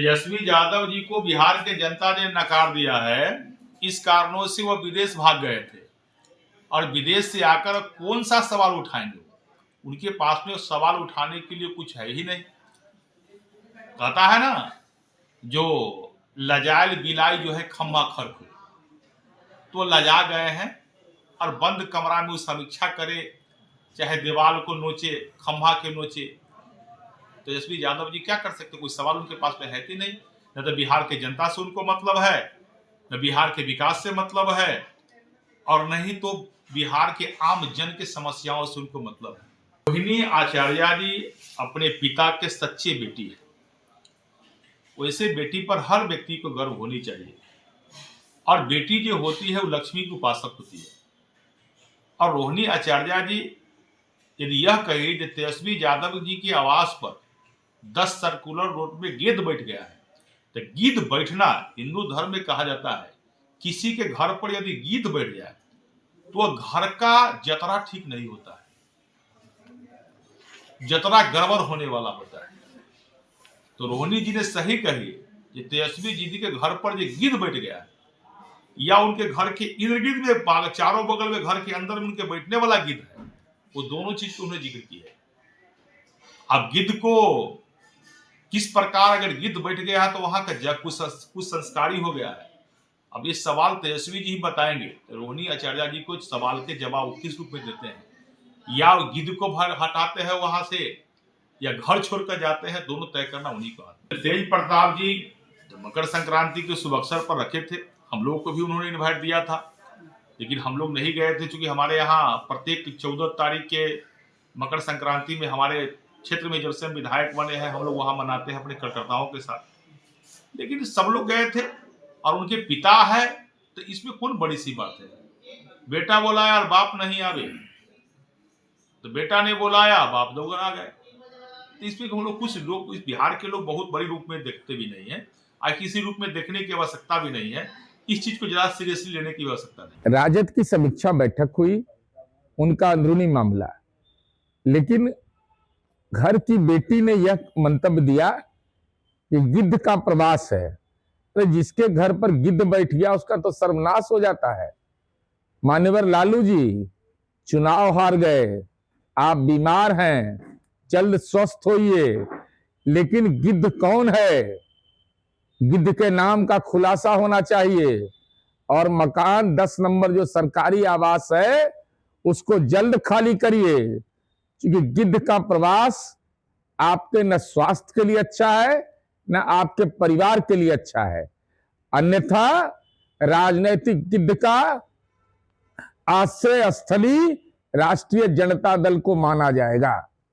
तेजस्वी यादव जी को बिहार के जनता ने नकार दिया है। इस कारणों से वह विदेश भाग गए थे और विदेश से आकर कौन सा सवाल उठाएंगे। उनके पास में सवाल उठाने के लिए कुछ है ही नहीं। कहता है ना, जो लजाइल बिलाई जो है खम्मा खर हुई, तो लजा गए हैं और बंद कमरा में समीक्षा करे, चाहे दीवार को नोचे, खम्भा के नोचे। तेजस्वी यादव जी क्या कर सकते? कोई सवाल उनके पास में है कि नहीं। न तो बिहार के जनता से उनको मतलब है, न बिहार के विकास से मतलब है, और नहीं तो बिहार के आम जन के समस्याओं से उनको मतलब है। रोहिणी आचार्य जी अपने पिता के सच्चे बेटी है। वैसे बेटी पर हर व्यक्ति को गर्व होनी चाहिए, और बेटी जो होती है वो लक्ष्मी की उपासक होती है। और रोहिणी आचार्य जी यदि यह कहे कि तेजस्वी यादव जी के आवास पर 10 सर्कुलर रोड में गिद्ध बैठ गया है, तो गिद्ध बैठना हिंदू धर्म में कहा जाता है, किसी के घर पर यदि गिद्ध बैठ जाए तो घर का जतरा ठीक नहीं होता है, जतरा गड़बड़ होने वाला होता है। तो रोहिणी जी ने सही कही कि तेजस्वी जी के घर पर जो गिद्ध बैठ गया है, या उनके घर के इर्द गिर्द में चारों बगल में घर के अंदर में उनके बैठने वाला गिद्ध है, वो दोनों चीज को उन्होंने जिक्र की है। अब गिद्ध को किस प्रकार अगर गिद्ध बैठ गया है तो वहां का कुछ संस्कारी हो गया है। अब ये सवाल तेजस्वी जी बताएंगे, रोहिणी आचार्य जी को सवाल के जवाब किस रूप में देते हैं, या गिद्ध को हटाते हैं वहां से, या घर छोड़कर जाते हैं, दोनों तय करना उन्हीं को आता है। तेज प्रताप जी मकर संक्रांति के शुभ अवसर पर रखे थे, हम लोग को भी उन्होंने इन्वाइट दिया था, लेकिन हम लोग नहीं गए थे, क्योंकि हमारे यहाँ प्रत्येक 14 तारीख के मकर संक्रांति में हमारे क्षेत्र में जब से हम विधायक बने हैं, हम लोग वहां मनाते हैं अपने कार्यकर्ताओं के साथ। लेकिन सब लोग गए थे और उनके पिता है, तो इसमें कौन बड़ी सी बात है। बेटा बोलाया और बाप नहीं आवे, तो बेटा ने बोलाया, बाप लोग आ गए। तो इसमें हम लोग कुछ लोग, इस बिहार के लोग बहुत बड़ी रूप में देखते भी नहीं है, और किसी रूप में देखने की आवश्यकता भी नहीं है। इस चीज को ज्यादा सीरियसली लेने की आवश्यकता नहीं। राजद की समीक्षा बैठक हुई, उनका अंदरूनी मामला, लेकिन घर की बेटी ने यह मंतव्य दिया कि गिद्ध का प्रवास है। तो जिसके घर पर गिद्ध बैठ गया उसका तो सर्वनाश हो जाता है। मान्यवर लालू जी, चुनाव हार गए, आप बीमार हैं, जल्द स्वस्थ होइए, लेकिन गिद्ध कौन है? गिद्ध के नाम का खुलासा होना चाहिए, और मकान 10 नंबर जो सरकारी आवास है उसको जल्द खाली करिए, क्योंकि गिद्ध का प्रवास आपके न स्वास्थ्य के लिए अच्छा है, न आपके परिवार के लिए अच्छा है। अन्यथा राजनीतिक गिद्ध का आश्रय स्थली राष्ट्रीय जनता दल को माना जाएगा।